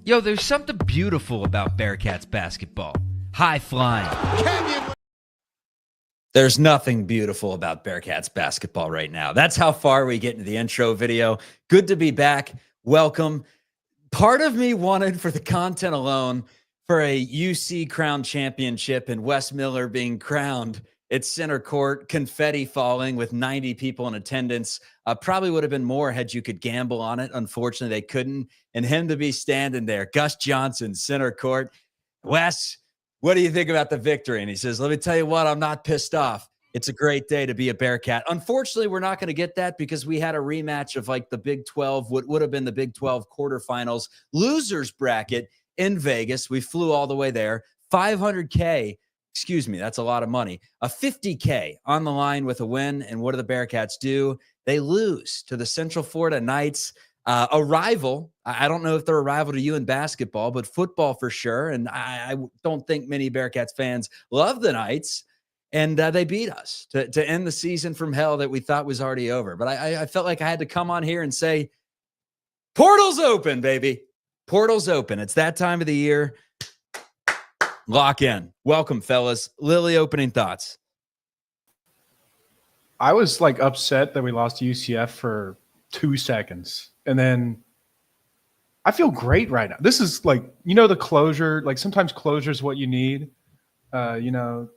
Yo, there's something beautiful about Bearcats basketball. High flying. There's nothing beautiful about Bearcats basketball right now. That's how far we get into the intro video. Good to be back. Welcome. Part of me wanted, for the content alone, for a UC Crown Championship and Wes Miller being crowned at center court, confetti falling with 90 people in attendance. Probably would have been more had you could gamble on it. Unfortunately, they couldn't. And him to be standing there, Gus Johnson, center court. Wes, what do you think about the victory? And he says, let me tell you what, I'm not pissed off. It's a great day to be a Bearcat. Unfortunately, we're not going to get that because we had a rematch of like the Big 12, what would have been the Big 12 quarterfinals losers bracket in Vegas. We flew all the way there. $500K, excuse me, that's a lot of money. A $50K on the line with a win. And what do the Bearcats do? They lose to the Central Florida Knights. A rival. I don't know if they're a rival to you in basketball, but football for sure. And I don't think many Bearcats fans love the Knights. And they beat us to end the season from hell that we thought was already over. But I felt like I had to come on here and say, portal's open, baby. Portal's open. It's that time of the year. Lock in. Welcome, fellas. Lily, opening thoughts. I was like upset that we lost to UCF for 2 seconds. And then I feel great right now. This is like, the closure, like sometimes closure is what you need. You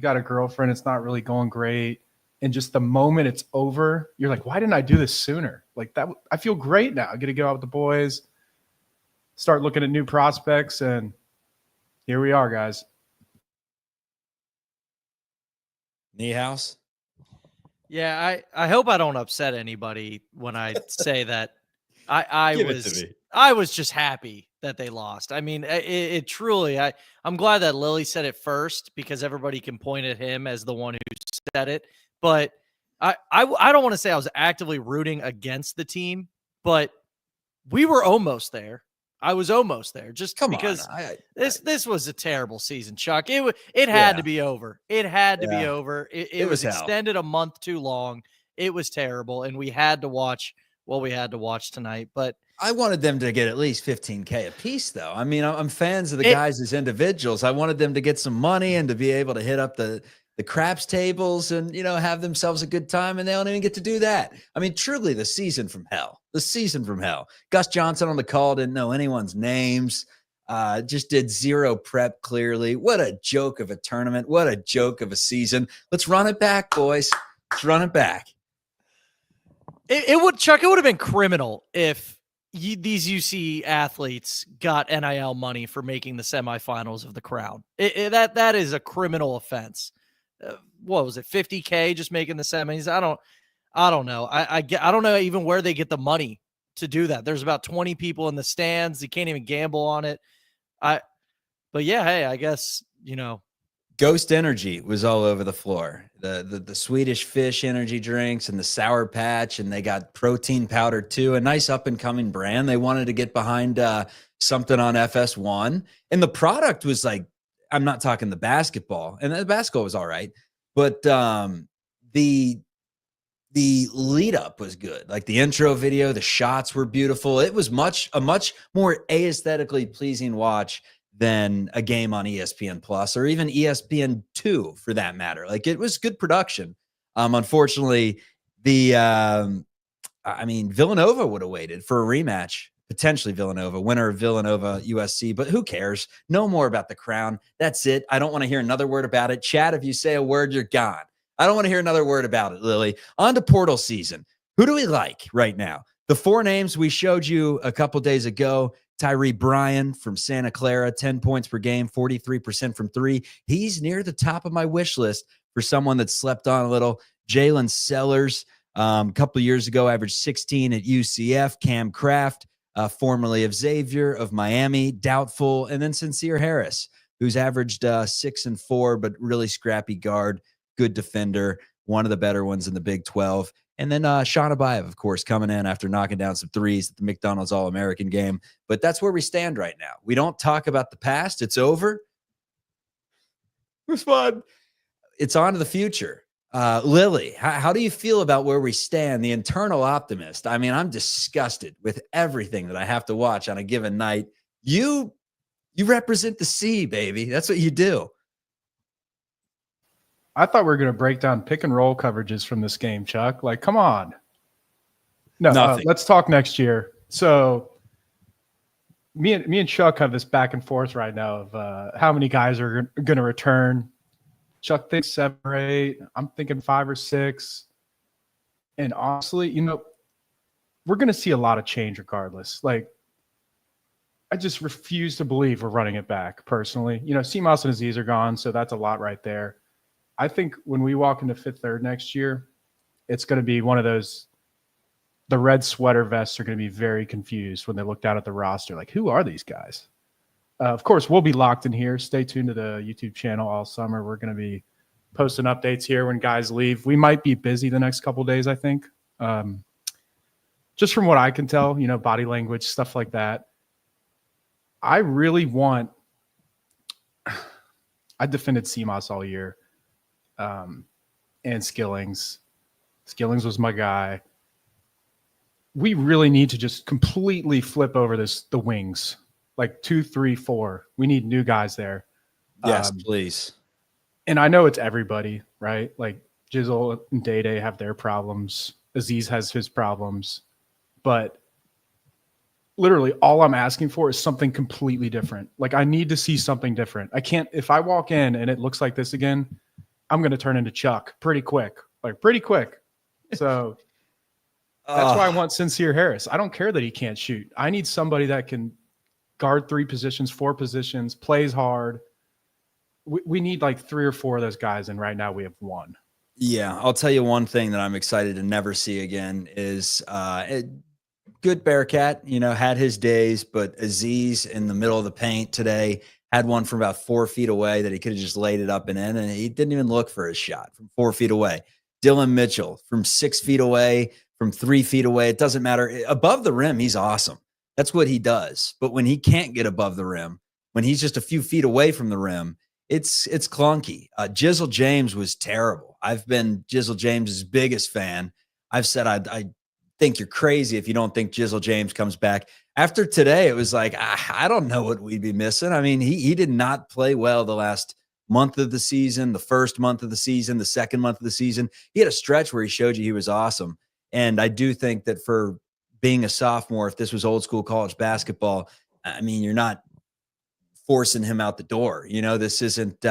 got a girlfriend, it's not really going great. And just the moment it's over, you're like, why didn't I do this sooner? Like that, I feel great now. I get to go out with the boys, start looking at new prospects, and here we are, guys. Niehaus? Yeah, I hope I don't upset anybody when I say that I was just happy that they lost. I mean, it truly, I'm glad that Lily said it first because everybody can point at him as the one who said it. But I don't want to say I was actively rooting against the team, but we were almost there. I was almost there just because this was a terrible season, Chuck. It had to be over. It had to be over. It was extended a month too long. It was terrible, and we had to watch what we had to watch tonight. But I wanted them to get at least $15K a piece, though. I mean, I'm fans of the guys as individuals. I wanted them to get some money and to be able to hit up the craps tables and, have themselves a good time, and they don't even get to do that. I mean, truly the season from hell. The season from hell. Gus Johnson on the call didn't know anyone's names, just did zero prep clearly. What a joke of a tournament. What a joke of a season. Let's run it back, boys. Let's run it back. It would have been criminal if these UC athletes got NIL money for making the semifinals of the Crown. That is a criminal offense. What was it, 50K just making the semis? I don't know. I don't know even where they get the money to do that. There's about 20 people in the stands. You can't even gamble on it. But yeah, hey, I guess, Ghost Energy was all over the floor. The Swedish Fish energy drinks and the Sour Patch, and they got protein powder too. A nice up and coming brand. They wanted to get behind something on FS1, and the product was like, I'm not talking the basketball, and the basketball was all right, but the lead up was good. Like the intro video, the shots were beautiful. It was a much more aesthetically pleasing watch than a game on ESPN Plus or even ESPN2 for that matter. Like it was good production. Unfortunately, Villanova would have waited for a rematch. Potentially Villanova, winner of Villanova USC, but who cares? No more about the Crown. That's it. I don't want to hear another word about it. Chad, if you say a word, you're gone. I don't want to hear another word about it, Lily. On to portal season. Who do we like right now? The 4 names we showed you a couple days ago. Tyree Bryan from Santa Clara, 10 points per game, 43% from 3. He's near the top of my wish list for someone that slept on a little. Jalen Sellers, a couple years ago, averaged 16 at UCF. Cam Kraft, formerly of Xavier, of Miami, doubtful. And then Sincere Harris, who's averaged 6 and 4, but really scrappy guard, good defender, one of the better ones in the Big 12. And then Sean Abayev, of course, coming in after knocking down some threes at the McDonald's All-American game. But that's where we stand right now. We don't talk about the past. It's over. It was fun. It's on to the future. Lily, how do you feel about where we stand? The internal optimist. I mean, I'm disgusted with everything that I have to watch on a given night. You represent the C, baby. That's what you do. I thought we were going to break down pick and roll coverages from this game, Chuck. Like, come on. No, let's talk next year. So me and Chuck have this back and forth right now of how many guys are going to return. Chuck thinks 7 or 8. I'm thinking 5 or 6. And honestly, we're going to see a lot of change regardless. Like, I just refuse to believe we're running it back personally. CMOS and Aziz are gone, so that's a lot right there. I think when we walk into Fifth Third next year, it's going to be one of those. The red sweater vests are going to be very confused when they look down at the roster. Like, who are these guys? Of course, we'll be locked in here. Stay tuned to the YouTube channel all summer. We're going to be posting updates here when guys leave. We might be busy the next couple of days, I think. Just from what I can tell, body language, stuff like that. I defended CMOS all year. And Skillings. Skillings was my guy. We really need to just completely flip over the wings, like 2, 3, 4. We need new guys there. Yes, please. And I know it's everybody, right? Like Jizzle and Day have their problems. Aziz has his problems, but literally all I'm asking for is something completely different. Like, I need to see something different. I can't, if I walk in and it looks like this again, I'm going to turn into Chuck pretty quick. So that's why I want Sincere Harris. I don't care that he can't shoot. I need somebody that can guard 3 positions, 4 positions, plays hard. We need like 3 or 4 of those guys, and right now we have 1. Yeah, I'll tell you one thing that I'm excited to never see again is good Bearcat, had his days, but Aziz in the middle of the paint today had one from about 4 feet away that he could have just laid it up and in, and he didn't even look for his shot from 4 feet away. Dylan Mitchell from 6 feet away, from 3 feet away. It doesn't matter. Above the rim, he's awesome. That's what he does. But when he can't get above the rim, when he's just a few feet away from the rim, it's clunky. Jizzle James was terrible. I've been Jizzle James's biggest fan. I've said I think you're crazy if you don't think Jizzle James comes back. After today, it was like, I don't know what we'd be missing. I mean, he did not play well the last month of the season, the first month of the season, the second month of the season. He had a stretch where he showed you he was awesome. And I do think that for being a sophomore, if this was old school college basketball, I mean, you're not forcing him out the door. This isn't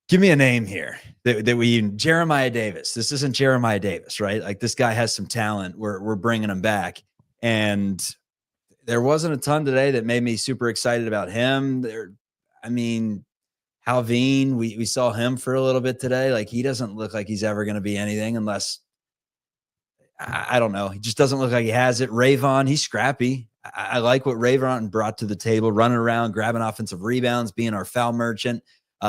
give me a name here that we Jeremiah Davis. This isn't Jeremiah Davis, right? Like, this guy has some talent. We're bringing him back. And there wasn't a ton today that made me super excited about him. Halveen, we saw him for a little bit today. Like, he doesn't look like he's ever going to be anything unless, I don't know. He just doesn't look like he has it. Rayvon, he's scrappy. I like what Rayvon brought to the table, running around, grabbing offensive rebounds, being our foul merchant,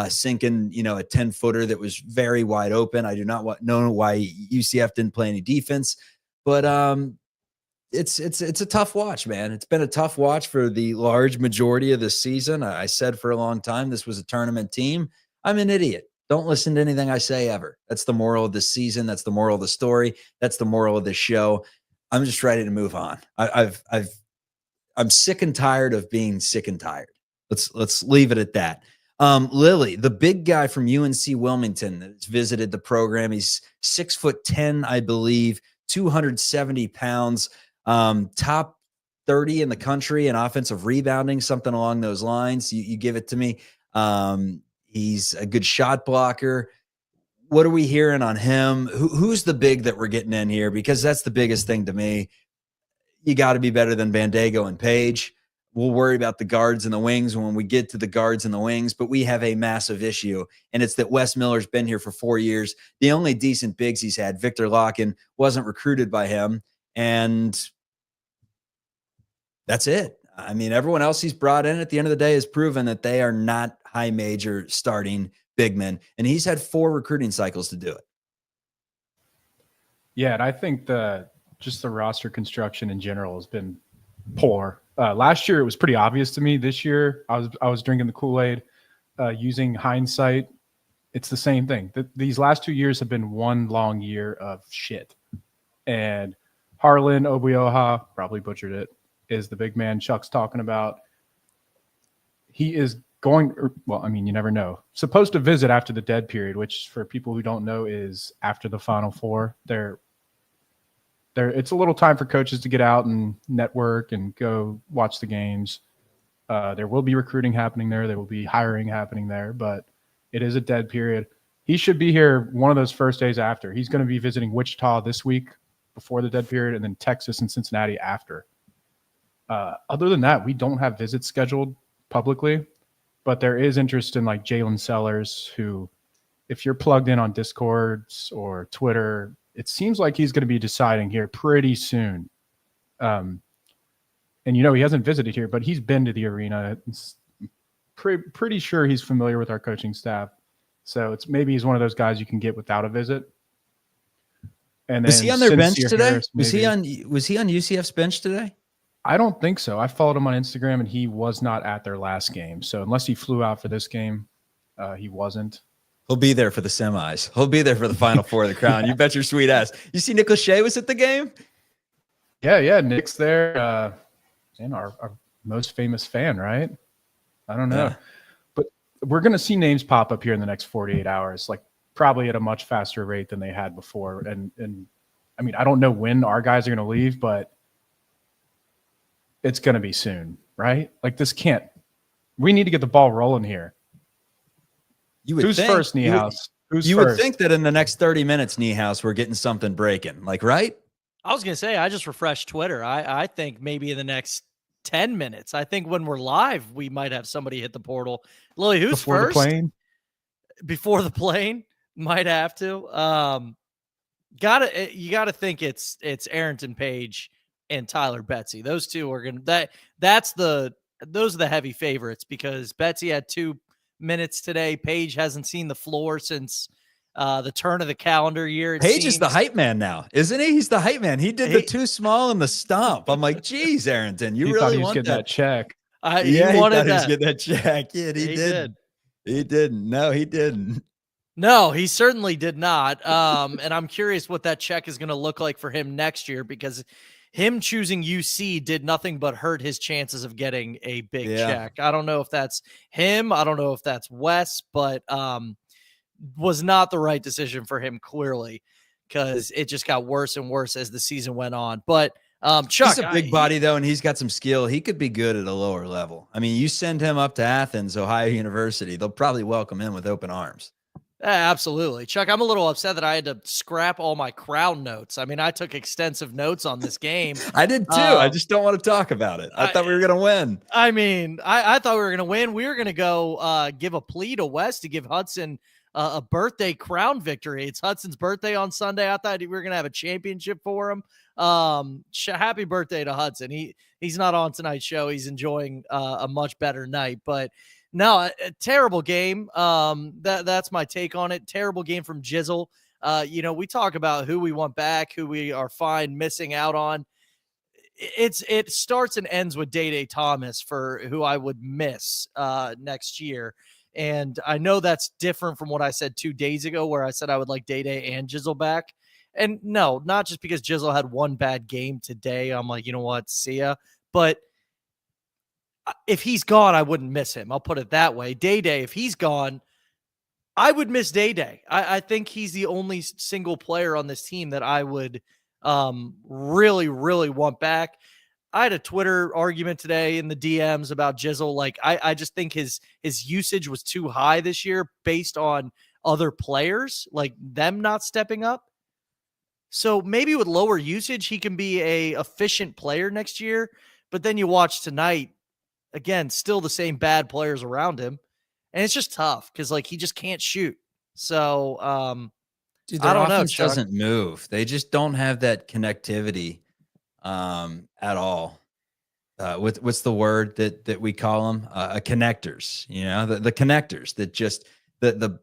sinking, a 10-footer that was very wide open. I do not know why UCF didn't play any defense, but it's a tough watch, man. It's been a tough watch for the large majority of the season. I said for a long time this was a tournament team. I'm an idiot. Don't listen to anything I say ever. That's the moral of the season. That's the moral of the story. That's the moral of the show. I'm just ready to move on. I'm sick and tired of being sick and tired. Let's leave it at that. Lily, the big guy from UNC Wilmington that's visited the program. He's 6'10", I believe, 270 pounds, top 30 in the country in offensive rebounding, something along those lines. You give it to me. He's a good shot blocker. What are we hearing on him? Who's the big that we're getting in here? Because that's the biggest thing to me. You got to be better than Bandego and Page. We'll worry about the guards and the wings when we get to the guards and the wings, but we have a massive issue, and it's that Wes Miller's been here for 4 years. The only decent bigs he's had, Victor Locken, wasn't recruited by him, and that's it. I mean, everyone else he's brought in at the end of the day has proven that they are not high major starting big men, and he's had 4 recruiting cycles to do it. Yeah, and I think just the roster construction in general has been poor. Last year it was pretty obvious to me. This year I was drinking the Kool-Aid, using hindsight. It's the same thing. These last 2 years have been one long year of shit. And Harlan Obioha, probably butchered it. is the big man Chuck's talking about. He is going, well, I mean, you never know. Supposed to visit after the dead period, which for people who don't know is after the Final Four. It's a little time for coaches to get out and network and go watch the games. There will be recruiting happening there. There will be hiring happening there, but it is a dead period. He should be here one of those first days after. He's going to be visiting Wichita this week before the dead period, and then Texas and Cincinnati after. Other than that, we don't have visits scheduled publicly, but there is interest in like Jalen Sellers, who, if you're plugged in on Discords or Twitter, it seems like he's going to be deciding here pretty soon. And he hasn't visited here, but he's been to the arena. It's pretty sure he's familiar with our coaching staff. So maybe he's one of those guys you can get without a visit. And then was he on their bench today? Harris, was he on UCF's bench today? I don't think so. I followed him on Instagram, and he was not at their last game. So unless he flew out for this game, he wasn't. He'll be there for the semis. He'll be there for the Final Four of the Crown. You bet your sweet ass. You see Nick Lachey was at the game? Yeah. Nick's there. And our most famous fan, right? I don't know. Yeah. But we're going to see names pop up here in the next 48 hours, like probably at a much faster rate than they had before. And I mean, I don't know when our guys are going to leave, but it's going to be soon, right? Like we need to get the ball rolling here. Who's first, Niehaus? You would think that in the next 30 minutes, Niehaus, we're getting something breaking. Like, right? I was going to say, I just refreshed Twitter. I think maybe in the next 10 minutes. I think when we're live, we might have somebody hit the portal. Lily, who's before first? The plane? Before the plane? Might have to. You gotta think it's Arrington Page and Tyler Betsy. Those two are gonna those are the heavy favorites, because Betsy had 2 minutes today. Page hasn't seen the floor since the turn of the calendar year. Page is the hype man now, isn't he? He's the hype man. He did the too small and the stomp. I'm like, geez, Arrington, you really want that check? He wanted he was getting that check. Yeah, he did. He didn't. No, he didn't. No, he certainly did not. And I'm curious what that check is going to look like for him next year, because him choosing UC did nothing but hurt his chances of getting a big check. I don't know if that's him. I don't know if that's Wes, but was not the right decision for him, clearly, because it just got worse and worse as the season went on. But Chuck, he's a big body, though, and he's got some skill. He could be good at a lower level. I mean, you send him up to Athens, Ohio University, they'll probably welcome him with open arms. Absolutely. Chuck, I'm a little upset that I had to scrap all my Crown notes. I mean, I took extensive notes on this game. I did too. I just don't want to talk about it. I thought we were going to win. I mean, I thought we were going to win. We were going to go give a plea to West to give Hudson a birthday Crown victory. It's Hudson's birthday on Sunday. I thought we were going to have a championship for him. Happy birthday to Hudson. He's not on tonight's show. He's enjoying a much better night, but no, a terrible game. That's my take on it. Terrible game from Jizzle. We talk about who we want back, who we are fine missing out on. It starts and ends with Day Thomas, for who I would miss next year. And I know that's different from what I said 2 days ago, where I said I would like Day and Jizzle back. And no, not just because Jizzle had one bad game today. I'm like, you know what? See ya. But if he's gone, I wouldn't miss him. I'll put it that way. Day, if he's gone, I would miss Day. I think he's the only single player on this team that I would really, really want back. I had a Twitter argument today in the DMs about Jizzle. Like, I just think his usage was too high this year based on other players, like them not stepping up. So maybe with lower usage, he can be a efficient player next year. But then you watch tonight, again, still the same bad players around him. And it's just tough because, like, he just can't shoot. So, Dude, I don't know. Offense doesn't move. They just don't have that connectivity at all. What's the word that we call them? Connectors. The connectors that just the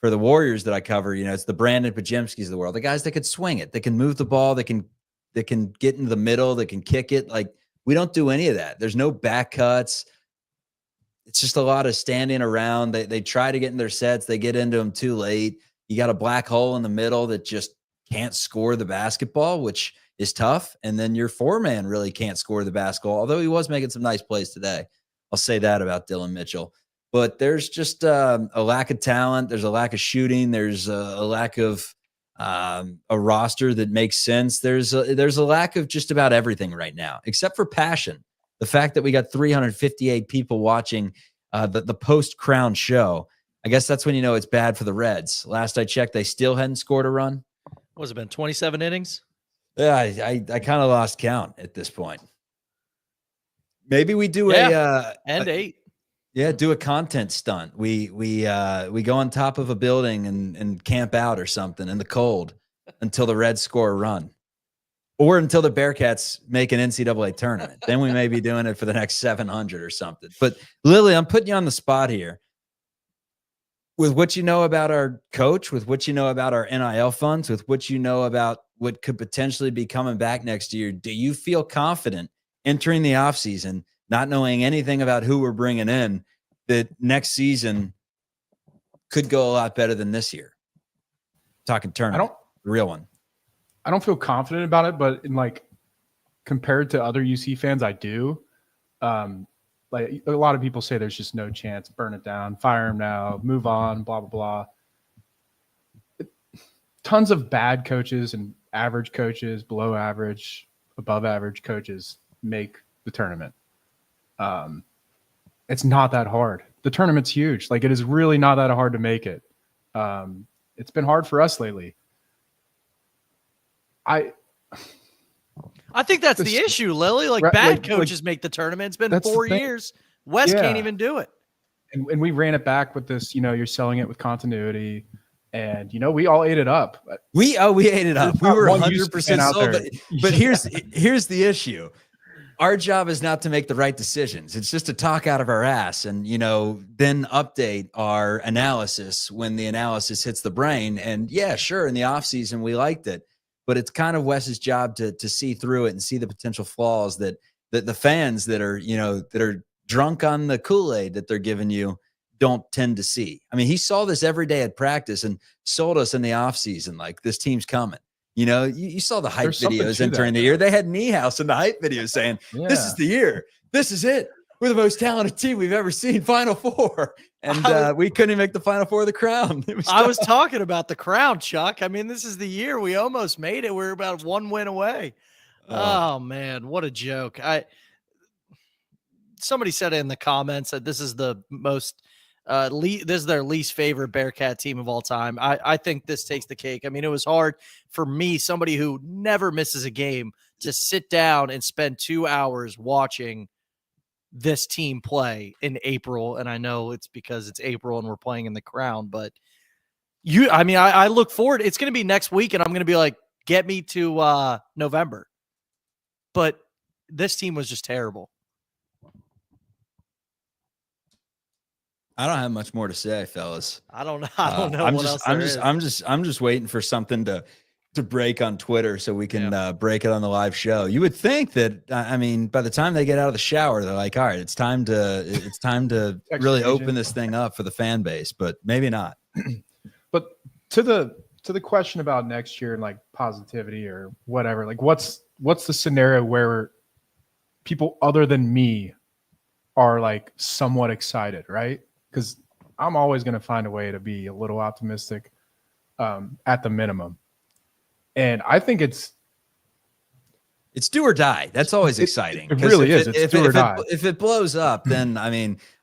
for the Warriors that I cover. It's the Brandon Pajemskis of the world. The guys that can swing it, that can move the ball, that can get in the middle, that can kick it. Like, we don't do any of that. There's no back cuts. It's just a lot of standing around. They try to get in their sets. They get into them too late. You got a black hole in the middle that just can't score the basketball, which is tough. And then your 4-man really can't score the basketball, although he was making some nice plays today. I'll say that about Dylan Mitchell. But there's just a lack of talent. There's a lack of shooting. There's a lack of a roster that makes sense. There's a lack of just about everything right now, except for passion. The fact that we got 358 people watching the post-Crown show, I guess that's when you know it's bad for the Reds. Last I checked, they still hadn't scored a run. What has it been, 27 innings? Yeah, I kind of lost count at this point. Maybe we do and 8. Yeah, do a content stunt. We go on top of a building and camp out or something in the cold until the Reds score a run, or until the Bearcats make an NCAA tournament. Then we may be doing it for the next 700 or something. But Lily, I'm putting you on the spot here. With what you know about our coach, with what you know about our NIL funds, with what you know about what could potentially be coming back next year, do you feel confident entering the offseason, not knowing anything about who we're bringing in, that next season could go a lot better than this year? Talking tournament, the real one. I don't feel confident about it, but compared to other UC fans, I do. Like a lot of people say there's just no chance, burn it down, fire him now, move on, blah, blah, blah. Tons of bad coaches and average coaches, below average, above average coaches make the tournament. It's not that hard. The tournament's huge. Like, it is really not that hard to make it. It's been hard for us lately. I think that's the issue, Lily. Bad coaches make the tournament. It's been 4 years. Wes can't even do it. And we ran it back with this, you're selling it with continuity. And, we all ate it up. We ate it up. We were 100% sold. But here's the issue. Our job is not to make the right decisions. It's just to talk out of our ass and, then update our analysis when the analysis hits the brain. And yeah, sure, in the offseason, we liked it. But it's kind of Wes's job to see through it and see the potential flaws that the fans that are drunk on the Kool-Aid that they're giving you don't tend to see. I mean, he saw this every day at practice and sold us in the offseason like this team's coming. You saw the hype videos entering the year. They had Niehaus in the hype videos saying, This is the year. This is it. We're the most talented team we've ever seen. Final Four. And we couldn't even make the Final Four of the Crown. I was talking about the Crown, Chuck. I mean, this is the year we almost made it. We're about 1 win away. Oh man, what a joke. Somebody said in the comments that this is the most this is their least favorite Bearcat team of all time. I think this takes the cake. I mean, it was hard for me, somebody who never misses a game, to sit down and spend 2 hours watching this team play in April. And I know it's because it's April and we're playing in the Crown, but I look forward. It's going to be next week and I'm going to be like, get me to November. But this team was just terrible. I don't have much more to say, fellas. I don't know. I'm just waiting for something to break on Twitter so we can break it on the live show. You would think that, by the time they get out of the shower, they're like, all right, it's time to really open this thing up for the fan base, but maybe not. But to the question about next year and like positivity or whatever, like what's the scenario where people other than me are like somewhat excited, right? Because I'm always going to find a way to be a little optimistic at the minimum. And I think it's do or die. That's always exciting. It really is. It's do or die. If it blows up, then,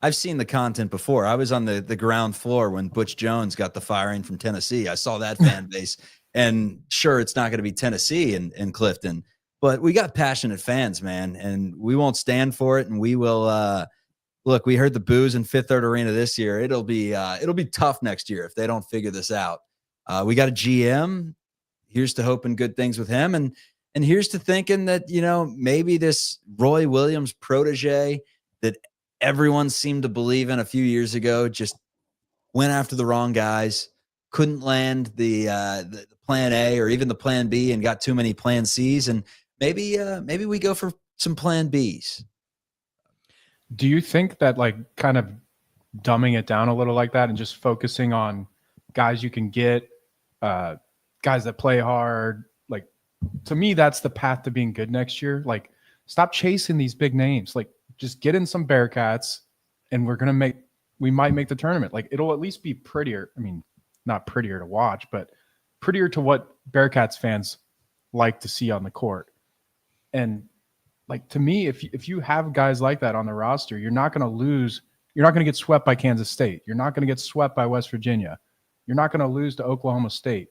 I've seen the content before. I was on the ground floor when Butch Jones got the firing from Tennessee. I saw that fan base. And sure, it's not going to be Tennessee and Clifton, but we got passionate fans, man, and we won't stand for it. And we will look, we heard the boos in Fifth Third Arena this year. It'll be tough next year if they don't figure this out. We got a GM. Here's to hoping good things with him. And here's to thinking that, maybe this Roy Williams protege that everyone seemed to believe in a few years ago just went after the wrong guys, couldn't land the plan A or even the plan B and got too many plan C's. And maybe we go for some plan Bs. Do you think that like kind of dumbing it down a little like that and just focusing on guys you can get, guys that play hard, like to me, that's the path to being good next year. Like, stop chasing these big names. Like, just get in some Bearcats, and we might make the tournament. Like, it'll at least be prettier. I mean, not prettier to watch, but prettier to what Bearcats fans like to see on the court. And like, to me, if you have guys like that on the roster, you're not going to lose. You're not going to get swept by Kansas State. You're not going to get swept by West Virginia. You're not going to lose to Oklahoma State.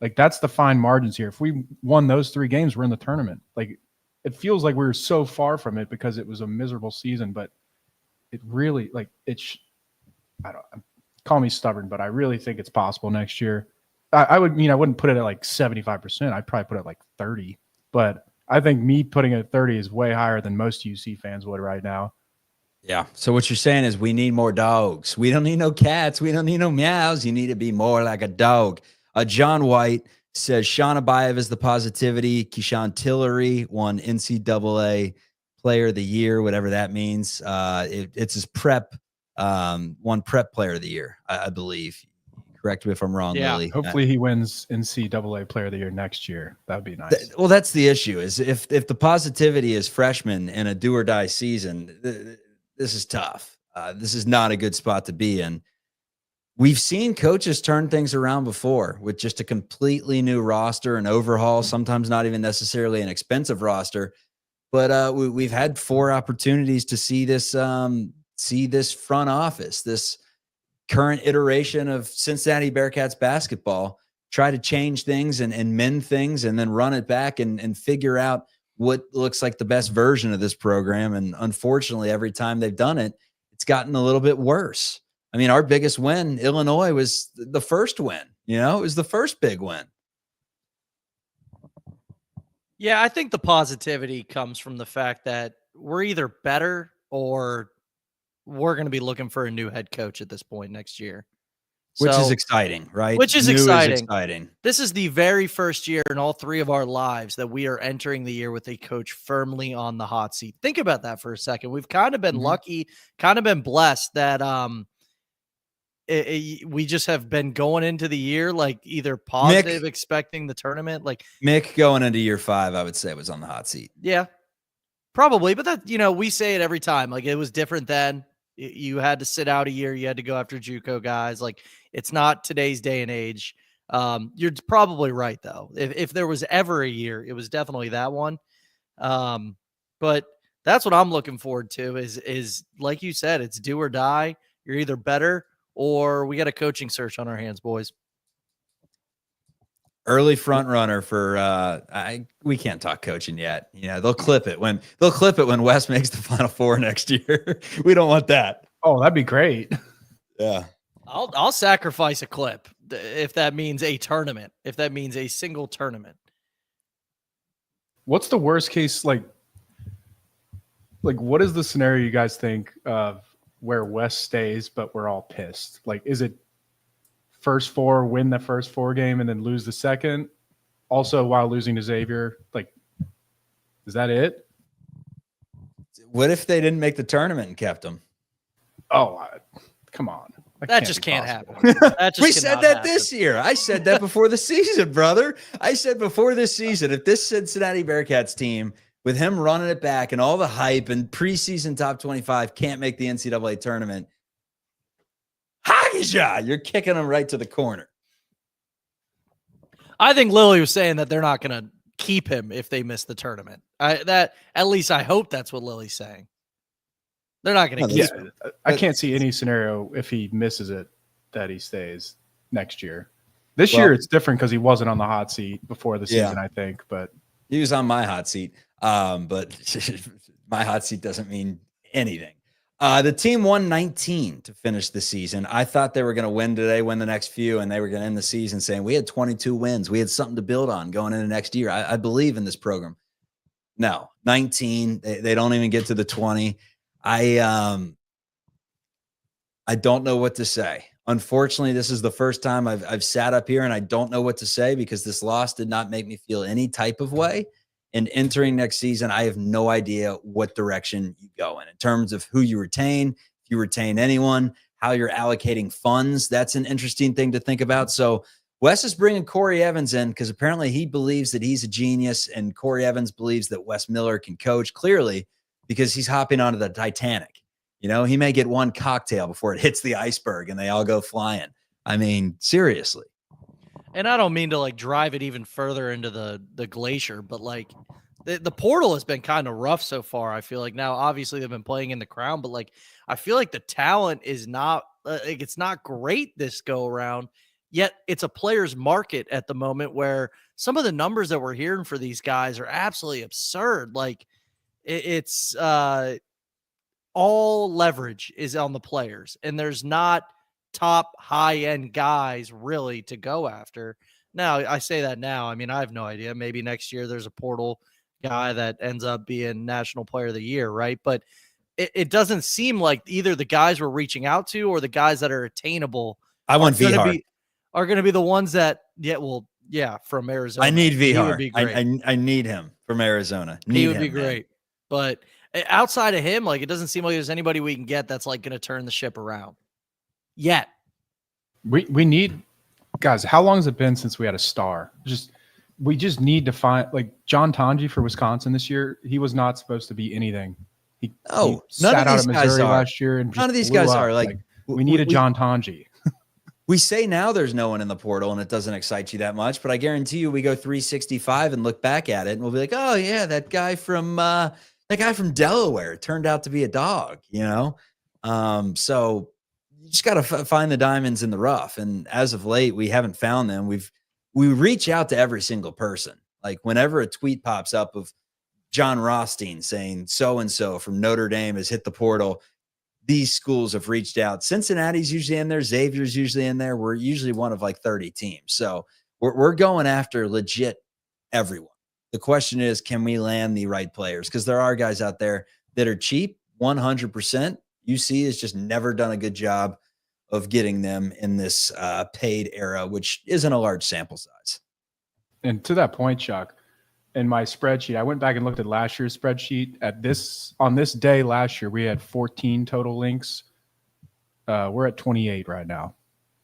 Like, that's the fine margins here. If we won those 3 games, we're in the tournament. Like, it feels like we were so far from it because it was a miserable season, but it really, like, call me stubborn, but I really think it's possible next year. I wouldn't put it at like 75%. I'd probably put it at like 30, but I think me putting it at 30 is way higher than most UC fans would right now. Yeah. So what you're saying is we need more dogs. We don't need no cats. We don't need no meows. You need to be more like a dog. John White says Sean Abayev is the positivity. Keyshawn Tillery won NCAA Player of the Year, whatever that means. It's his prep, one prep Player of the Year, I believe. Correct me if I'm wrong, Lily. Hopefully he wins NCAA Player of the Year next year. That would be nice. Well, that's the issue. Is if the positivity is freshman in a do or die season, this is tough. This is not a good spot to be in. We've seen coaches turn things around before with just a completely new roster and overhaul, sometimes not even necessarily an expensive roster. But we've had 4 opportunities to see this front office, this current iteration of Cincinnati Bearcats basketball, try to change things and mend things and then run it back and figure out what looks like the best version of this program. And unfortunately, every time they've done it, it's gotten a little bit worse. I mean, our biggest win, Illinois, was the first win. You know, it was the first big win. Yeah, I think the positivity comes from the fact that we're either better or we're going to be looking for a new head coach at this point next year. Which is exciting, right? Which is New exciting. This is the very first year in all 3 of our lives that we are entering the year with a coach firmly on the hot seat. Think about that for a second. We've kind of been lucky, kind of been blessed that we just have been going into the year like either positive, expecting the tournament. Like Mick going into year 5, I would say, was on the hot seat. Yeah, probably. But that, we say it every time. Like, it was different then. You had to sit out a year. You had to go after JUCO guys. Like, it's not today's day and age. You're probably right, though. If there was ever a year, it was definitely that one. But that's what I'm looking forward to is like you said, it's do or die. You're either better or we got a coaching search on our hands, boys. Early front runner for we can't talk coaching yet. They'll clip it when West makes the Final Four next year. We don't want that. Oh, that'd be great. Yeah. I'll sacrifice a clip if that means a tournament, if that means a single tournament. What's the worst case? Like what is the scenario you guys think of where West stays, but we're all pissed? Like, is it first 4, win the first 4 game and then lose the second, also while losing to Xavier? Like, is that it? What if they didn't make the tournament and kept them? Oh, come on. That just can't happen. We said that this year. I said that before the season, brother. I said before this season, if this Cincinnati Bearcats team, with him running it back and all the hype and preseason top 25, can't make the NCAA tournament, you're kicking them right to the corner. I think Lily was saying that they're not going to keep him if they miss the tournament. At least I hope that's what Lily's saying. They're not going to keep him. I can't see any scenario if he misses it that he stays next year. This year it's different because he wasn't on the hot seat before the season, I think. But he was on my hot seat. But my hot seat doesn't mean anything. The team won 19 to finish the season. I thought they were going to win today, win the next few, and they were going to end the season saying we had 22 wins. We had something to build on going into next year. I believe in this program. No, 19. They don't even get to the 20. I don't know what to say. Unfortunately, this is the first time I've sat up here and I don't know what to say because this loss did not make me feel any type of way. And entering next season, I have no idea what direction you go in terms of who you retain, if you retain anyone, how you're allocating funds. That's an interesting thing to think about. So Wes is bringing Corey Evans in because apparently he believes that he's a genius, and Corey Evans believes that Wes Miller can coach, clearly because he's hopping onto the Titanic. You know, he may get one cocktail before it hits the iceberg and they all go flying. I mean, seriously. And I don't mean to like drive it even further into the glacier, but like the portal has been kind of rough so far. I feel like now, obviously they've been playing in the Crown, but like, I feel like the talent is not, like, it's not great this go around, yet it's a player's market at the moment where some of the numbers that we're hearing for these guys are absolutely absurd. Like it's all leverage is on the players, and there's not top high end guys really to go after. Now, I say that now. I mean, I have no idea. Maybe next year there's a portal guy that ends up being National Player of the Year, right? But it doesn't seem like either the guys we're reaching out to or the guys that are attainable I want Vihar. Are going to be the ones that, from Arizona. I need Vihar. He would be great. I need him from Arizona. He would be great. But outside of him, like, it doesn't seem like there's anybody we can get that's like going to turn the ship around yet. We need guys. How long has it been since we had a star? We just need to find, like, John Tanji for Wisconsin this year. He was not supposed to be anything. He sat out at Missouri last year, and none of these guys are like we need a John Tanji. We say now there's no one in the portal and it doesn't excite you that much, but I guarantee you we go 365 and look back at it and we'll be like, oh yeah, that guy from Delaware turned out to be a dog, you know? So you just got to find the diamonds in the rough. And as of late, we haven't found them. We reach out to every single person. Like whenever a tweet pops up of John Rothstein saying so-and-so from Notre Dame has hit the portal, these schools have reached out. Cincinnati's usually in there. Xavier's usually in there. We're usually one of like 30 teams. So we're going after legit everyone. The question is, can we land the right players? Because there are guys out there that are cheap, 100%. UC has just never done a good job of getting them in this paid era, which isn't a large sample size. And to that point, Chuck, in my spreadsheet, I went back and looked at last year's spreadsheet. On this day last year, we had 14 total links. We're at 28 right now.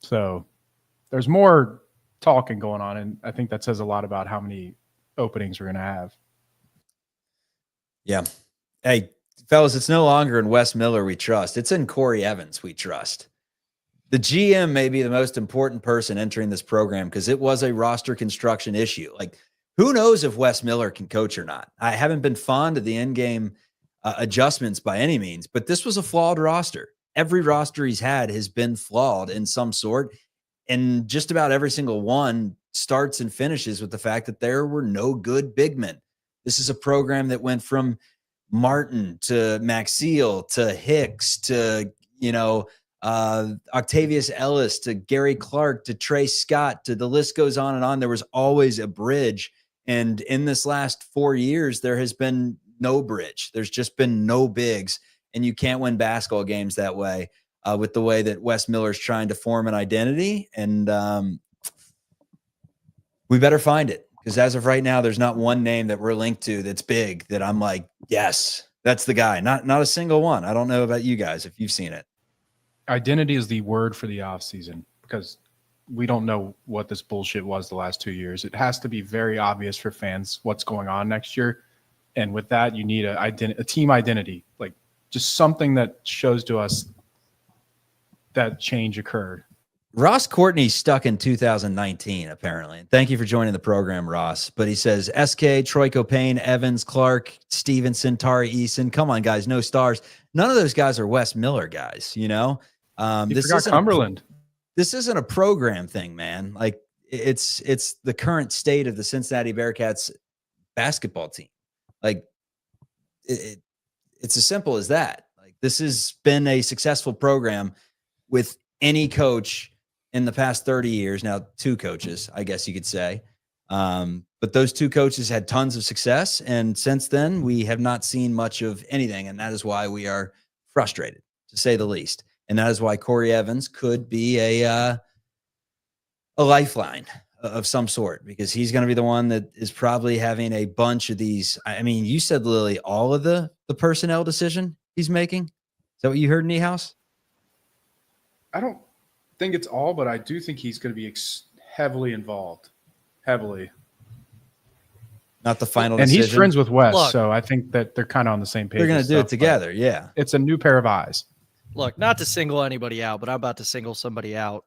So there's more talking going on, and I think that says a lot about how many openings we're going to have. Yeah. Hey, fellas, it's no longer in Wes Miller we trust. It's in Corey Evans we trust. The GM may be the most important person entering this program because it was a roster construction issue. Like, who knows if Wes Miller can coach or not? I haven't been fond of the in-game adjustments by any means, but this was a flawed roster. Every roster he's had has been flawed in some sort, and just about every single one starts and finishes with the fact that there were no good big men. This is a program that went from Martin to Maxiel to Hicks to, Octavius Ellis to Gary Clark to Trey Scott to the list goes on and on. There was always a bridge. And in this last 4 years, there has been no bridge. There's just been no bigs. And you can't win basketball games that way with the way that Wes Miller's trying to form an identity. And we better find it, because as of right now, there's not one name that we're linked to that's big that I'm like, yes, that's the guy. Not a single one. I don't know about you guys if you've seen it. Identity is the word for the offseason, because we don't know what this bullshit was the last 2 years. It has to be very obvious for fans what's going on next year. And with that, you need a team identity, like just something that shows to us that change occurred. Ross Courtney's stuck in 2019, apparently. Thank you for joining the program, Ross. But he says, SK, Troy Copain, Evans, Clark, Stevenson, Tari Eason. Come on, guys, no stars. None of those guys are Wes Miller guys, you know? This is Cumberland. This isn't a program thing, man. Like, it's the current state of the Cincinnati Bearcats basketball team. Like, it's as simple as that. Like, this has been a successful program with any coach in the past 30 years. Now, two coaches, I guess you could say. But those two coaches had tons of success. And since then, we have not seen much of anything. And that is why we are frustrated, to say the least. And that is why Corey Evans could be a lifeline of some sort, because he's going to be the one that is probably having a bunch of these. I mean, you said, Lily, all of the personnel decision he's making. Is that what you heard, Niehaus? I don't think it's all, but I do think he's going to be heavily involved. Heavily. Not the final and decision. he's friends with Wes, Look, so I think that they're kind of on the same page. They're going to do stuff, it together. Yeah. It's a new pair of eyes. Look, not to single anybody out, but I'm about to single somebody out.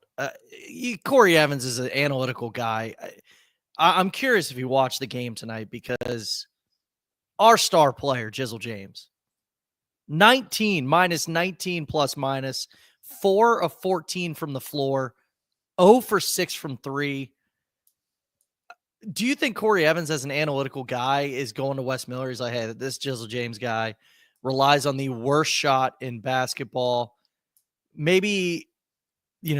Corey Evans is an analytical guy. I'm curious if you watched the game tonight because our star player, Jizzle James, 19, minus 19 plus minus, 4 of 14 from the floor, 0 for 6 from 3. Do you think Corey Evans, as an analytical guy, is going to Wes Miller? He's like, hey, this Jizzle James guy relies on the worst shot in basketball. Maybe,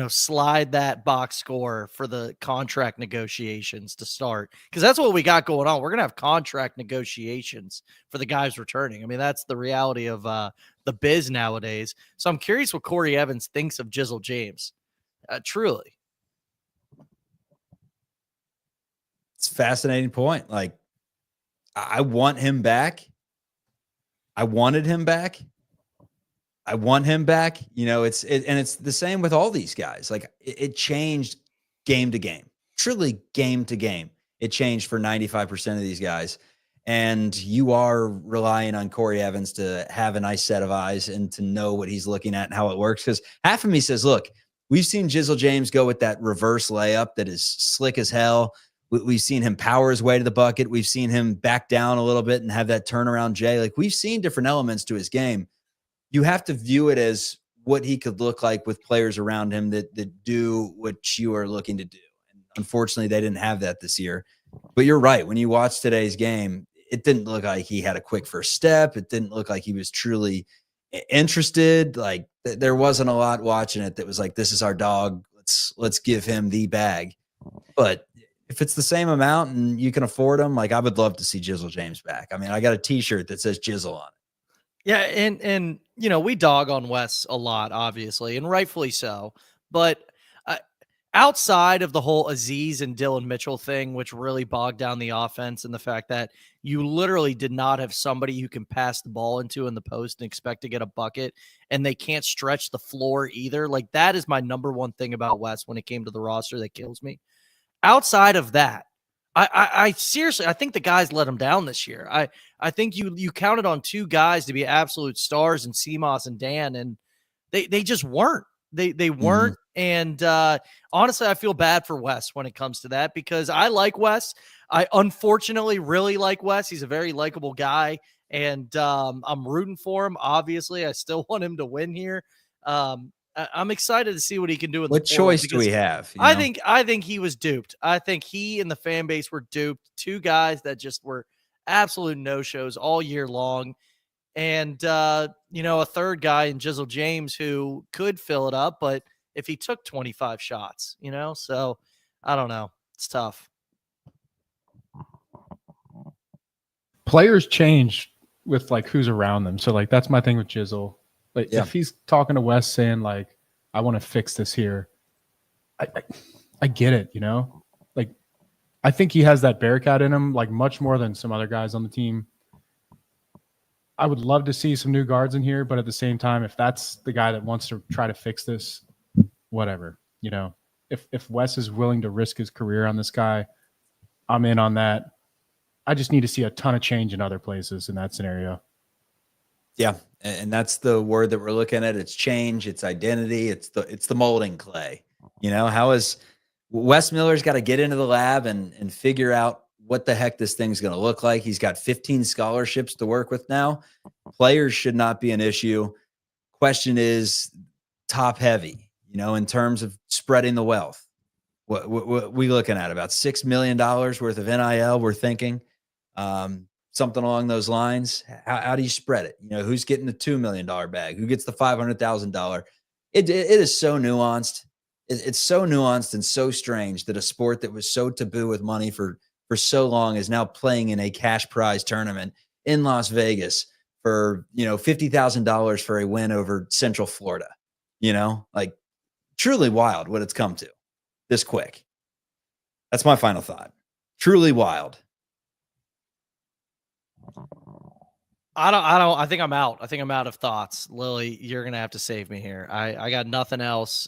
slide that box score for the contract negotiations to start. Because that's what we got going on. We're going to have contract negotiations for the guys returning. I mean, that's the reality of the biz nowadays. So I'm curious what Corey Evans thinks of Jizzle James. Truly. It's a fascinating point. Like, I want him back. I wanted him back. I want him back. And it's the same with all these guys. Like, it changed game to game, truly game to game. It changed for 95% of these guys. And you are relying on Corey Evans to have a nice set of eyes and to know what he's looking at and how it works. Because half of me says, look, we've seen Jizzle James go with that reverse layup that is slick as hell. We've seen him power his way to the bucket. We've seen him back down a little bit and have that turnaround J. Like, we've seen different elements to his game. You have to view it as what he could look like with players around him that do what you are looking to do. And unfortunately, they didn't have that this year. But you're right. When you watch today's game, it didn't look like he had a quick first step. It didn't look like he was truly interested. Like, there wasn't a lot watching it that was like, this is our dog. Let's give him the bag. But if it's the same amount and you can afford them, like, I would love to see Jizzle James back. I mean, I got a t-shirt that says Jizzle on it. Yeah. And we dog on Wes a lot, obviously, and rightfully so. But outside of the whole Aziz and Dylan Mitchell thing, which really bogged down the offense, and the fact that you literally did not have somebody who can pass the ball into in the post and expect to get a bucket, and they can't stretch the floor either. Like, that is my number one thing about Wes when it came to the roster that kills me. Outside of that, I seriously, I think the guys let him down this year. I think you counted on two guys to be absolute stars in CMOS and Dan, and they just weren't. They weren't. And honestly, I feel bad for Wes when it comes to that, because I like Wes. I unfortunately really like Wes. He's a very likable guy, and I'm rooting for him. Obviously, I still want him to win here. I'm excited to see what he can do. What choice do we have? I think he was duped. I think he and the fan base were duped. Two guys that just were absolute no-shows all year long. And, a third guy in Jizzle James who could fill it up, but if he took 25 shots, so I don't know. It's tough. Players change with, like, who's around them. So, like, that's my thing with Jizzle. Like, if he's talking to Wes saying, like, I want to fix this here, I get it, Like, I think he has that Bearcat in him, like, much more than some other guys on the team. I would love to see some new guards in here, but at the same time, if that's the guy that wants to try to fix this, whatever, If Wes is willing to risk his career on this guy, I'm in on that. I just need to see a ton of change in other places in that scenario. Yeah, and that's the word that we're looking at. It's change, it's identity, it's the molding clay. How is Wes Miller's got to get into the lab and figure out what the heck this thing's going to look like. He's got 15 scholarships to work with now. Players should not be an issue. Question is top heavy, in terms of spreading the wealth. What we looking at? About $6 million worth of NIL, we're thinking. Something along those lines. How do you spread it? Who's getting the $2 million bag? Who gets the $500,000? It is so nuanced. It's so nuanced and so strange that a sport that was so taboo with money for so long is now playing in a cash prize tournament in Las Vegas for, $50,000 for a win over Central Florida. Like, truly wild what it's come to this quick. That's my final thought. Truly wild. I think I'm out. I think I'm out of thoughts. Lily, you're gonna have to save me here. I got nothing else.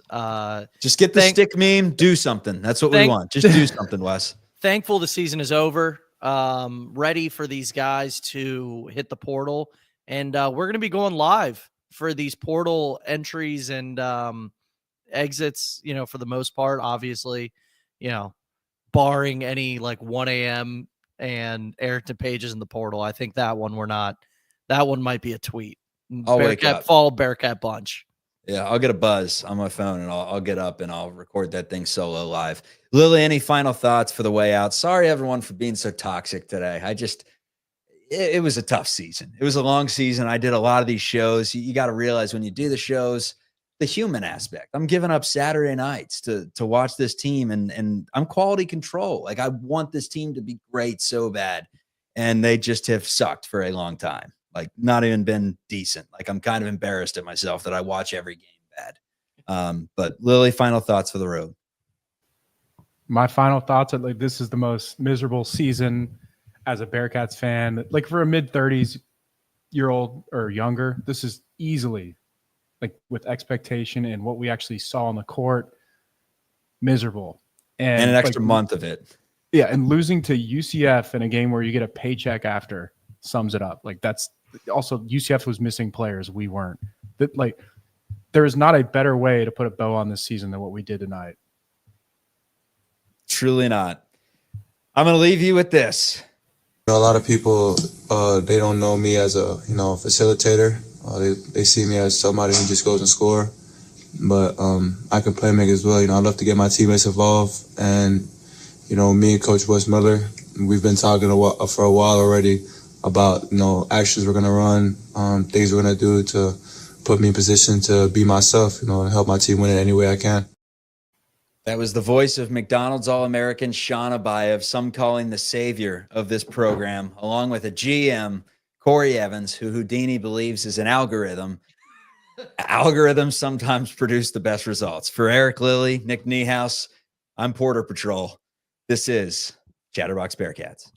Just get the stick meme. Do something. That's what we want. Just do something, Wes. Thankful the season is over. Ready for these guys to hit the portal, and we're gonna be going live for these portal entries and exits. You know, for the most part, obviously, you know, barring any like 1 a.m. and Ayrton Pages in the portal. I think that one that one might be a tweet. I'll wake up. Follow Bearcat Bunch. Yeah, I'll get a buzz on my phone and I'll get up and I'll record that thing solo live. Lily, any final thoughts for the way out? Sorry, everyone, for being so toxic today. It was a tough season. It was a long season. I did a lot of these shows. You got to realize when you do the shows, the human aspect. I'm giving up Saturday nights to watch this team and I'm quality control. Like, I want this team to be great so bad. And they just have sucked for a long time. Like, not even been decent. Like, I'm kind of embarrassed at myself that I watch every game bad. But Lily, final thoughts for the road. My final thoughts are like, this is the most miserable season as a Bearcats fan. Like, for a mid-30s-year-old or younger, this is easily, like, with expectation and what we actually saw on the court, miserable. And an extra month of it. Yeah, and losing to UCF in a game where you get a paycheck after sums it up. Like, that's also, UCF was missing players. We weren't. Like, there is not a better way to put a bow on this season than what we did tonight. Truly not. I'm going to leave you with this. A lot of people, they don't know me as a, facilitator. They see me as somebody who just goes and score. But I can play make as well. I love to get my teammates involved. And, me and Coach Wes Miller, we've been talking for a while already about, actions we're going to run, things we're going to do to put me in position to be myself, and help my team win in any way I can. That was the voice of McDonald's All-American Sean Abayev, some calling the savior of this program, along with a GM, Corey Evans, who Houdini believes is an algorithm. Algorithms sometimes produce the best results. For Eric Lilly, Nick Niehaus, I'm Porter Patrol. This is Chatterbox Bearcats.